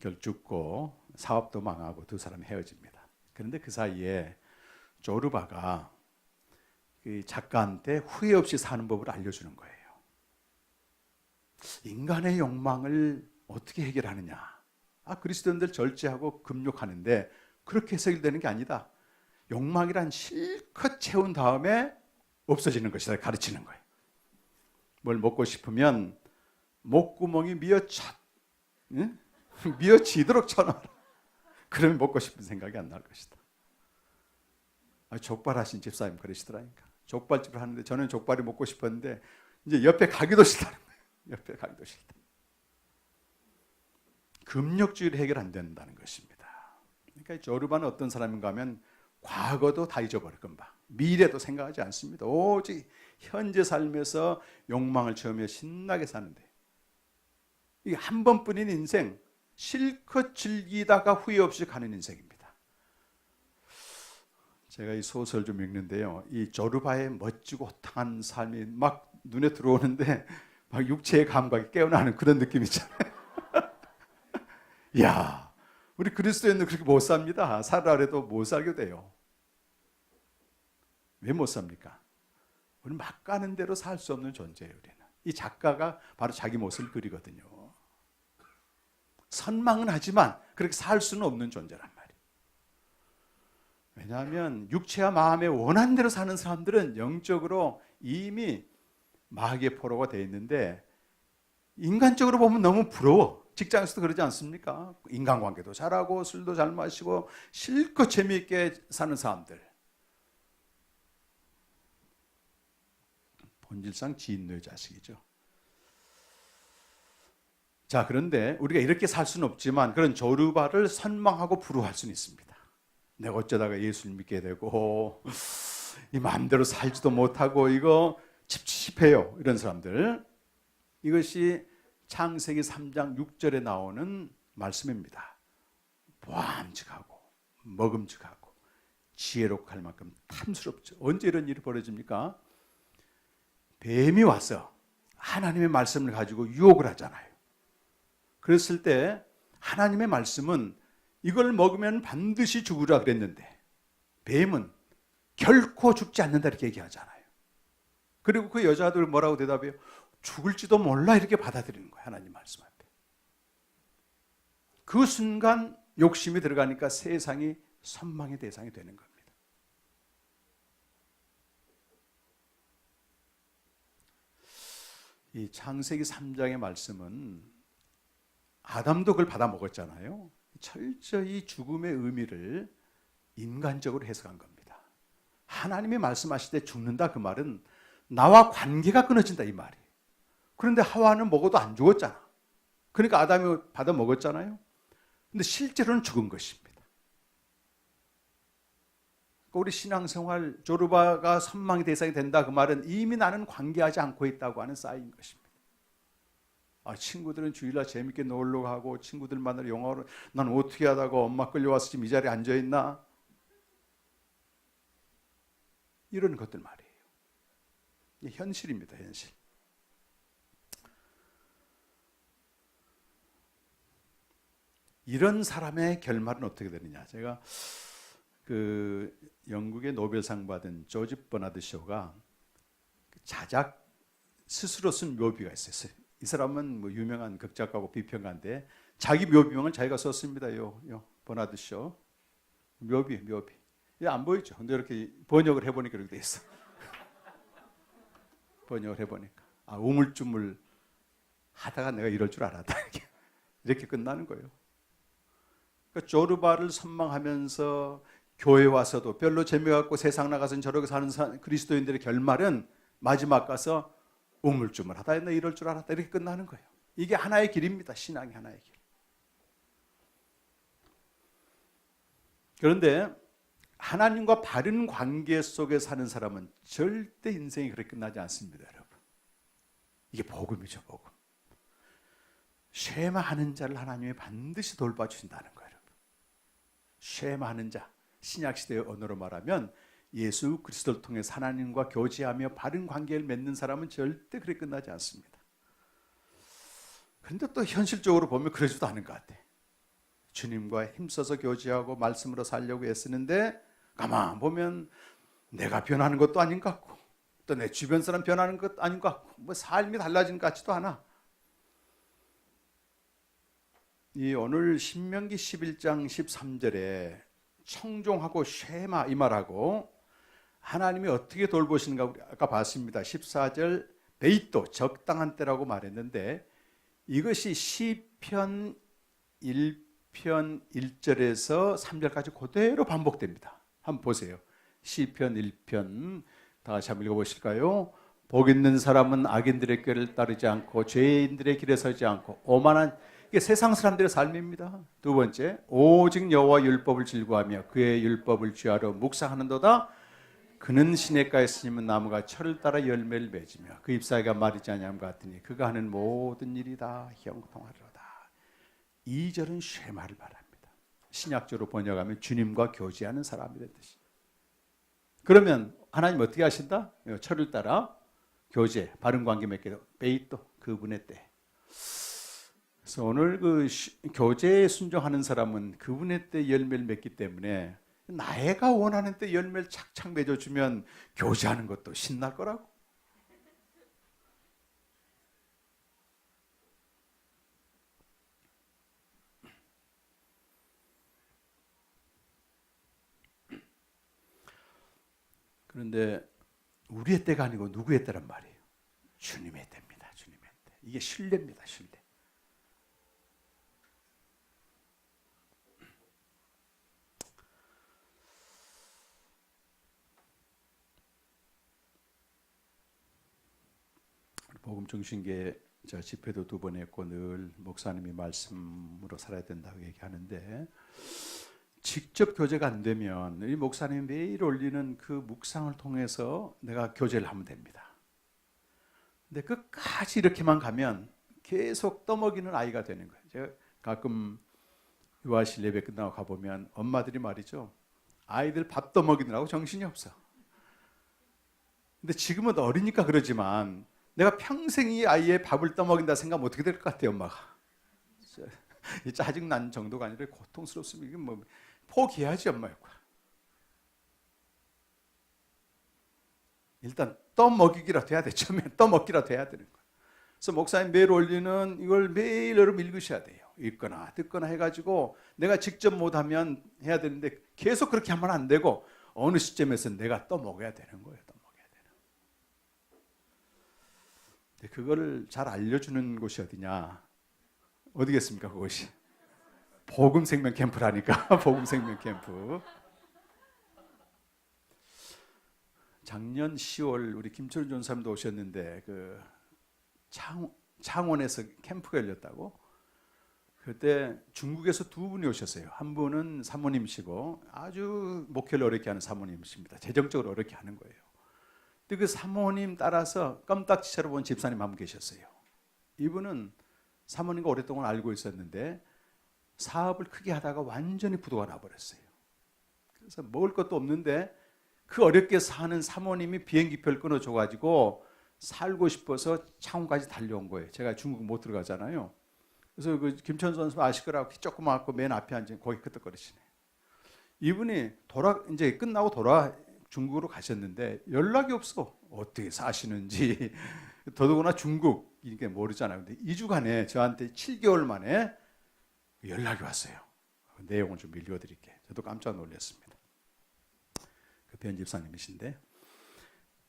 결국 죽고 사업도 망하고 두 사람이 헤어집니다. 그런데 그 사이에 조르바가 그 작가한테 후회 없이 사는 법을 알려주는 거예요. 인간의 욕망을 어떻게 해결하느냐. 그리스도인들 절제하고 금욕하는데 그렇게 해석되는 게 아니다. 욕망이란 실컷 채운 다음에 없어지는 것이다 가르치는 거예요. 뭘 먹고 싶으면 목구멍이 미어지도록 쳐놔라. 그러면 먹고 싶은 생각이 안 날 것이다. 족발하신 집사님 그러시더라니까. 족발집을 하는데 저는 족발이 먹고 싶었는데 이제 옆에 가기도 싫다는 거예요. 옆에 가기도 싫다. 금욕주의를 해결 안 된다는 것입니다. 그러니까 조르바는 어떤 사람인가 하면 과거도 다 잊어버릴 건가. 미래도 생각하지 않습니다. 오직 현재 삶에서 욕망을 채우며 신나게 사는데, 이게 한 번뿐인 인생, 실컷 즐기다가 후회 없이 가는 인생입니다. 제가 이 소설 좀 읽는데요, 이 조르바의 멋지고 호탕한 삶이 막 눈에 들어오는데 막 육체의 감각이 깨어나는 그런 느낌 있잖아요. 이야, 우리 그리스도인은 그렇게 못 삽니다. 살으라 해도 못 살게 돼요. 왜 못 삽니까? 우리 막 가는 대로 살 수 없는 존재예요. 우리는. 이 작가가 바로 자기 모습을 그리거든요. 선망은 하지만 그렇게 살 수는 없는 존재란 말이에요. 왜냐하면 육체와 마음의 원하는 대로 사는 사람들은 영적으로 이미 마귀의 포로가 되어 있는데, 인간적으로 보면 너무 부러워. 직장에서도 그러지 않습니까? 인간관계도 잘하고 술도 잘 마시고 실컷 재미있게 사는 사람들. 본질상 진노의 자식이죠. 자, 그런데 우리가 이렇게 살 수는 없지만 그런 조르바를 선망하고 부러워할 수는 있습니다. 내가 어쩌다가 예수를 믿게 되고 이 마음대로 살지도 못하고 이거 찝찝해요. 이런 사람들. 이것이 창세기 3장 6절에 나오는 말씀입니다. 보암직하고 먹음직하고 지혜롭고 할 만큼 탐스럽죠. 언제 이런 일이 벌어집니까? 뱀이 와서 하나님의 말씀을 가지고 유혹을 하잖아요. 그랬을 때 하나님의 말씀은 이걸 먹으면 반드시 죽으라 그랬는데 뱀은 결코 죽지 않는다 이렇게 얘기하잖아요. 그리고 그 여자들 뭐라고 대답해요? 죽을지도 몰라 이렇게 받아들이는 거예요. 하나님 말씀 앞에. 그 순간 욕심이 들어가니까 세상이 선망의 대상이 되는 겁니다. 이 창세기 3장의 말씀은 아담도 그걸 받아 먹었잖아요. 철저히 죽음의 의미를 인간적으로 해석한 겁니다. 하나님이 말씀하실 때 죽는다 그 말은 나와 관계가 끊어진다 이 말이에요. 그런데 하와는 먹어도 안 죽었잖아. 그러니까 아담이 받아 먹었잖아요. 근데 실제로는 죽은 것입니다. 우리 신앙생활 조르바가 선망의 대상이 된다 그 말은 이미 나는 관계하지 않고 있다고 하는 사인인 것입니다. 친구들은 주일날 재밌게 놀러 가고 친구들 만나러 영화로 난 어떻게 하다가 엄마 끌려와서 지금 이 자리에 앉아있나? 이런 것들 말이에요. 이게 현실입니다. 현실. 이런 사람의 결말은 어떻게 되느냐. 제가 그 영국의 노벨상 받은 조지 버나드 쇼가 자작 스스로 쓴 묘비가 있었어요. 이 사람은 뭐 유명한 극작가고 비평가인데 자기 묘비명은 자기가 썼습니다. 요 버나드 쇼 묘비. 이게 안 보이죠? 근데 이렇게 번역을 해보니까 이렇게 돼 있어. 번역을 해보니까 우물쭈물 하다가 내가 이럴 줄 알았다. 이렇게 끝나는 거예요. 그러니까 조르바를 선망하면서 교회 와서도 별로 재미가 없고 세상 나가서는 저렇게 사는 그리스도인들의 결말은 마지막 가서 우물쭈물하다 나 이럴 줄 알았다 이렇게 끝나는 거예요. 이게 하나의 길입니다. 신앙이 하나의 길. 그런데 하나님과 바른 관계 속에 사는 사람은 절대 인생이 그렇게 끝나지 않습니다. 여러분. 이게 복음이죠. 복음. 쉐마하는 자를 하나님이 반드시 돌봐주신다는 거예요. 여러분. 쉐마하는 자. 신약시대의 언어로 말하면 예수 그리스도를 통해 하나님과 교제하며 바른 관계를 맺는 사람은 절대 그렇게 끝나지 않습니다. 그런데 또 현실적으로 보면 그러지도 않은 것 같아. 주님과 힘써서 교제하고 말씀으로 살려고 애쓰는데 가만 보면 내가 변하는 것도 아닌 것 같고 또 내 주변 사람 변하는 것도 아닌 것 같고 뭐 삶이 달라진 것 같지도 않아. 이 오늘 신명기 11장 13절에 청종하고 쉐마 이 말하고 하나님이 어떻게 돌보시는가 우리 아까 봤습니다. 14절 베이또 적당한 때라고 말했는데 이것이 시편 1편 1절에서 3절까지 그대로 반복됩니다. 한번 보세요. 시편 1편 다 같이 한번 읽어보실까요? 복 있는 사람은 악인들의 꾀를 따르지 않고 죄인들의 길에 서지 않고 오만한 이게 세상 사람들의 삶입니다. 두 번째, 오직 여호와 율법을 즐거워하며 그의 율법을 취하러 묵상하는도다. 그는 시냇가에 심은 나무가 철을 따라 열매를 맺으며 그 잎사귀가 마르지 아니함 같으니 그가 하는 모든 일이 다 형통하리로다. 2절은 쉐마를 말합니다. 신약적으로 번역하면 주님과 교제하는 사람이라는 뜻이에요. 그러면 하나님 어떻게 하신다? 철을 따라 교제, 바른 관계 맺게 되고 베이또 그분의 때. 그래서 오늘 교제에 순종하는 사람은 그분의 때 열매를 맺기 때문에 나애가 원하는 때 열매를 착착 맺어주면 교제하는 것도 신날 거라고. 그런데 우리의 때가 아니고 누구의 때란 말이에요? 주님의 때입니다. 주님의 때. 이게 신뢰입니다. 신뢰. 복음중심계 집회도 2번 했고 늘 목사님이 말씀으로 살아야 된다고 얘기하는데 직접 교제가 안 되면 이 목사님이 매일 올리는 그 묵상을 통해서 내가 교제를 하면 됩니다. 근데 끝까지 이렇게만 가면 계속 떠먹이는 아이가 되는 거예요. 제가 가끔 유아실 예배 끝나고 가보면 엄마들이 말이죠. 아이들 밥 떠먹이느라고 정신이 없어. 근데 지금은 어리니까 그러지만 내가 평생 이 아이의 밥을 떠먹인다 생각하면 어떻게 될 것 같아요, 엄마가? 짜증난 정도가 아니라 고통스럽습니다. 이게 뭐 포기해야지 엄마 역할. 일단 떠먹이기라도 해야 돼. 처음에 떠먹기라도 해야 되는 거예요. 그래서 목사님 매일 올리는 이걸 매일 여러분 읽으셔야 돼요. 읽거나 듣거나 해가지고 내가 직접 못하면 해야 되는데 계속 그렇게 하면 안 되고 어느 시점에서 내가 떠먹어야 되는 거예요. 그거를 잘 알려주는 곳이 어디냐? 어디겠습니까? 그곳이 복음생명 캠프라니까. 복음생명 캠프. 작년 10월 우리 김철훈 전사님도 오셨는데 그 창원에서 캠프가 열렸다고. 그때 중국에서 두 분이 오셨어요. 한 분은 사모님이시고 아주 목회를 어렵게 하는 사모님이십니다. 재정적으로 어렵게 하는 거예요. 근데 그 사모님 따라서 껌딱지처럼 본 집사님 한 분 계셨어요. 이분은 사모님과 오랫동안 알고 있었는데 사업을 크게 하다가 완전히 부도가 나버렸어요. 그래서 먹을 것도 없는데 그 어렵게 사는 사모님이 비행기표를 끊어줘가지고 살고 싶어서 창원까지 달려온 거예요. 제가 중국 못 들어가잖아요. 그래서 그 김천 선수 아실 거라고 조그맣고 맨 앞에 앉은 거기 끄떡거리시네. 이분이 이제 끝나고 중국으로 가셨는데 연락이 없어. 어떻게 사시는지. 더더구나 중국 이게 모르잖아요. 근데 2주간에 저한테 7개월 만에 연락이 왔어요. 내용을 좀 읽어드릴게요. 저도 깜짝 놀랐습니다. 그 편집사님이신데,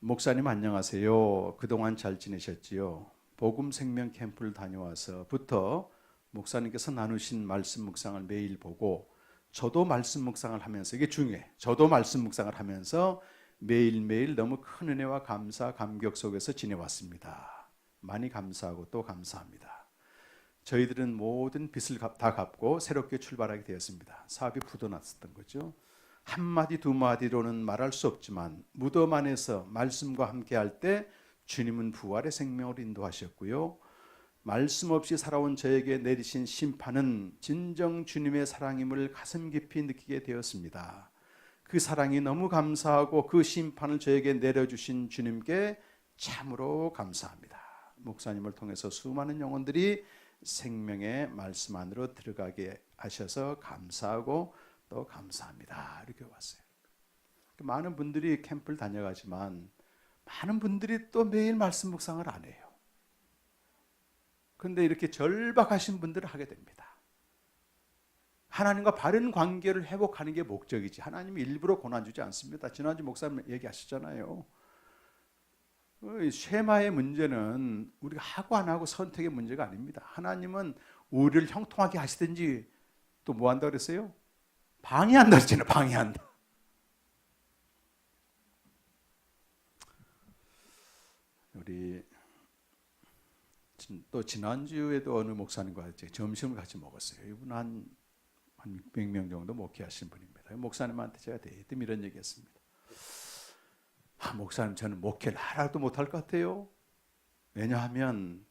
목사님 안녕하세요. 그동안 잘 지내셨지요? 복음 생명 캠프를 다녀와서부터 목사님께서 나누신 말씀 묵상을 매일 보고 저도 말씀 묵상을 하면서, 이게 중요해. 저도 말씀 묵상을 하면서 매일매일 너무 큰 은혜와 감사, 감격 속에서 지내왔습니다. 많이 감사하고 또 감사합니다. 저희들은 모든 빚을 다 갚고 새롭게 출발하게 되었습니다. 사업이 부도났었던 거죠. 한마디 두마디로는 말할 수 없지만 무덤 안에서 말씀과 함께 할 때 주님은 부활의 생명을 인도하셨고요. 말씀 없이 살아온 저에게 내리신 심판은 진정 주님의 사랑임을 가슴 깊이 느끼게 되었습니다. 그 사랑이 너무 감사하고 그 심판을 저에게 내려주신 주님께 참으로 감사합니다. 목사님을 통해서 수많은 영혼들이 생명의 말씀 안으로 들어가게 하셔서 감사하고 또 감사합니다. 이렇게 왔어요. 많은 분들이 캠프를 다녀가지만 많은 분들이 또 매일 말씀 묵상을 안 해요. 그런데 이렇게 절박하신 분들은 하게 됩니다. 하나님과 바른 관계를 회복하는 게 목적이지 하나님이 일부러 고난 주지 않습니다. 지난주 목사님 얘기하셨잖아요. 쉐마의 문제는 우리가 하고 안 하고 선택의 문제가 아닙니다. 하나님은 우리를 형통하게 하시든지 또 뭐 한다 그랬어요? 방해한다 그랬잖아요. 방해한다. 우리 또 지난주에도 어느 목사님과 점심을 같이 먹었어요. 이분 한 600명 정도 목회하신 분입니다. 목사님한테 제가 대뜸 이런 얘기했습니다. 목사님, 저는 목회를 하나도 못할 것 같아요. 왜냐하면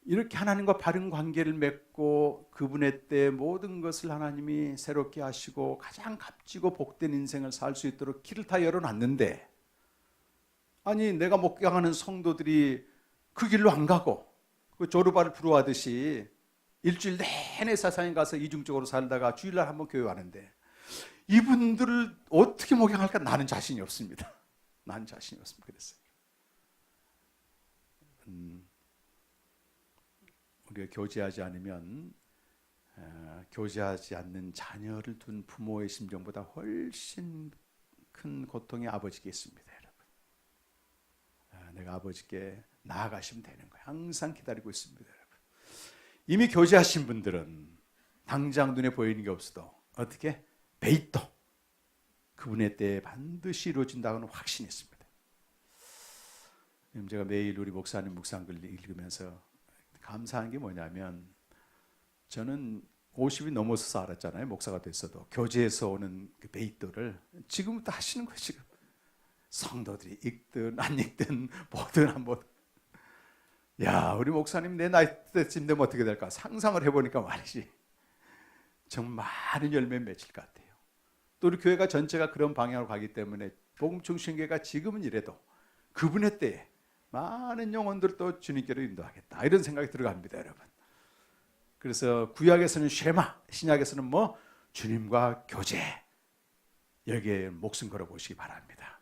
이렇게 하나님과 바른 관계를 맺고 그분의 때 모든 것을 하나님이 새롭게 하시고 가장 값지고 복된 인생을 살 수 있도록 길을 다 열어놨는데, 아니 내가 목회하는 성도들이 그 길로 안 가고 그 조르바를 부러워하듯이 일주일 내내 사상에 가서 이중적으로 살다가 주일날 한번 교회 와는데 이분들을 어떻게 목양할까? 나는 자신이 없습니다. 나는 자신이 없습니다. 그랬어요. 우리가 교제하지 않으면 교제하지 않는 자녀를 둔 부모의 심정보다 훨씬 큰 고통이 아버지께 있습니다. 여러분, 내가 아버지께 나아가시면 되는 거예요. 항상 기다리고 있습니다. 여러분. 이미 교제하신 분들은 당장 눈에 보이는 게 없어도 어떻게? 베이토 그분의 때에 반드시 이루어진다고는 확신이 있습니다. 제가 매일 우리 목사님 묵상글 읽으면서 감사한 게 뭐냐면, 저는 50이 넘어서 알았잖아요. 목사가 됐어도 교제에서 오는 그 베이토를 지금부터 하시는 거예요. 지금 성도들이 읽든 안 읽든 뭐든 안 보든, 야 우리 목사님 내 나이 때쯤 되면 어떻게 될까 상상을 해보니까 말이지 정말 많은 열매 맺힐 것 같아요. 또 우리 교회가 전체가 그런 방향으로 가기 때문에 복음중심교회가 지금은 이래도 그분의 때에 많은 영혼들을 또 주님께로 인도하겠다 이런 생각이 들어갑니다. 여러분. 그래서 구약에서는 쉐마, 신약에서는 뭐 주님과 교제, 여기에 목숨 걸어보시기 바랍니다.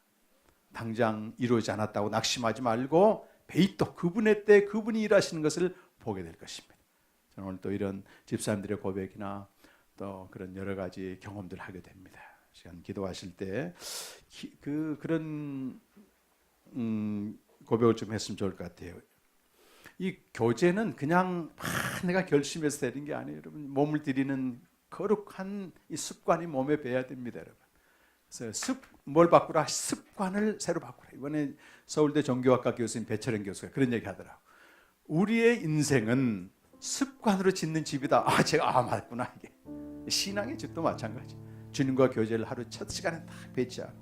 당장 이루어지지 않았다고 낙심하지 말고 베이토 그분의 때 그분이 일하시는 것을 보게 될 것입니다. 저는 오늘 또 이런 집사님들의 고백이나 또 그런 여러 가지 경험들을 하게 됩니다. 시간 기도하실 때 그런 고백을 좀 했으면 좋을 것 같아요. 이 교제는 그냥 내가 결심해서 되는 게 아니에요. 여러분, 몸을 들이는 거룩한 이 습관이 몸에 배야 됩니다. 여러분. 그래서 뭘 바꾸라? 습관을 새로 바꾸라. 이번에 서울대 종교학과 교수인 배철현 교수가 그런 얘기 하더라고. 우리의 인생은 습관으로 짓는 집이다. 제가 맞구나. 이게 신앙의 집도 마찬가지. 주님과 교제를 하루 첫 시간에 딱 배치하고,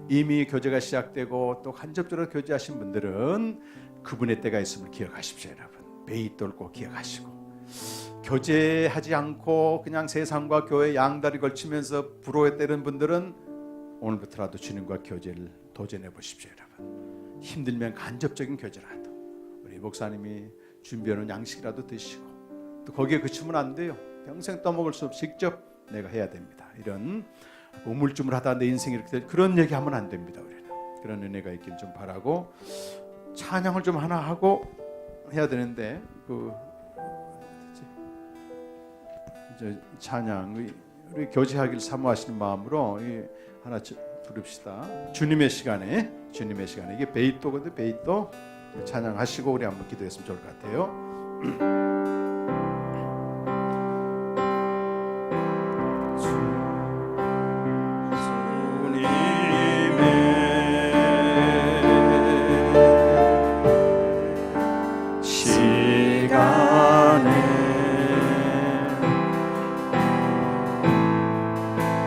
이미 교제가 시작되고 또 간접적으로 교제하신 분들은 그분의 때가 있음을 기억하십시오, 여러분. 베이토를 꼭 기억하시고, 교제하지 않고 그냥 세상과 교회 양다리 걸치면서 부러워 때리는 분들은 오늘부터라도 주님과 교제를 도전해 보십시오, 여러분. 힘들면 간접적인 교제라도 우리 목사님이 준비해놓은 양식이라도 드시고, 또 거기에 그치면 안 돼요. 평생 떠먹을 수 없이 직접 내가 해야 됩니다. 이런 우물쭈물하다 내 인생이 이렇게 될 그런 얘기하면 안 됩니다. 우리는 그런 은혜가 있길 좀 바라고, 찬양을 좀 하나 하고 해야 되는데 찬양 우리 교제하기를 사모하시는 마음으로 하나 부릅시다. 주님의 시간에 이게 베이토거든. 베이토 찬양하시고 우리 한번 기도했으면 좋을 것 같아요.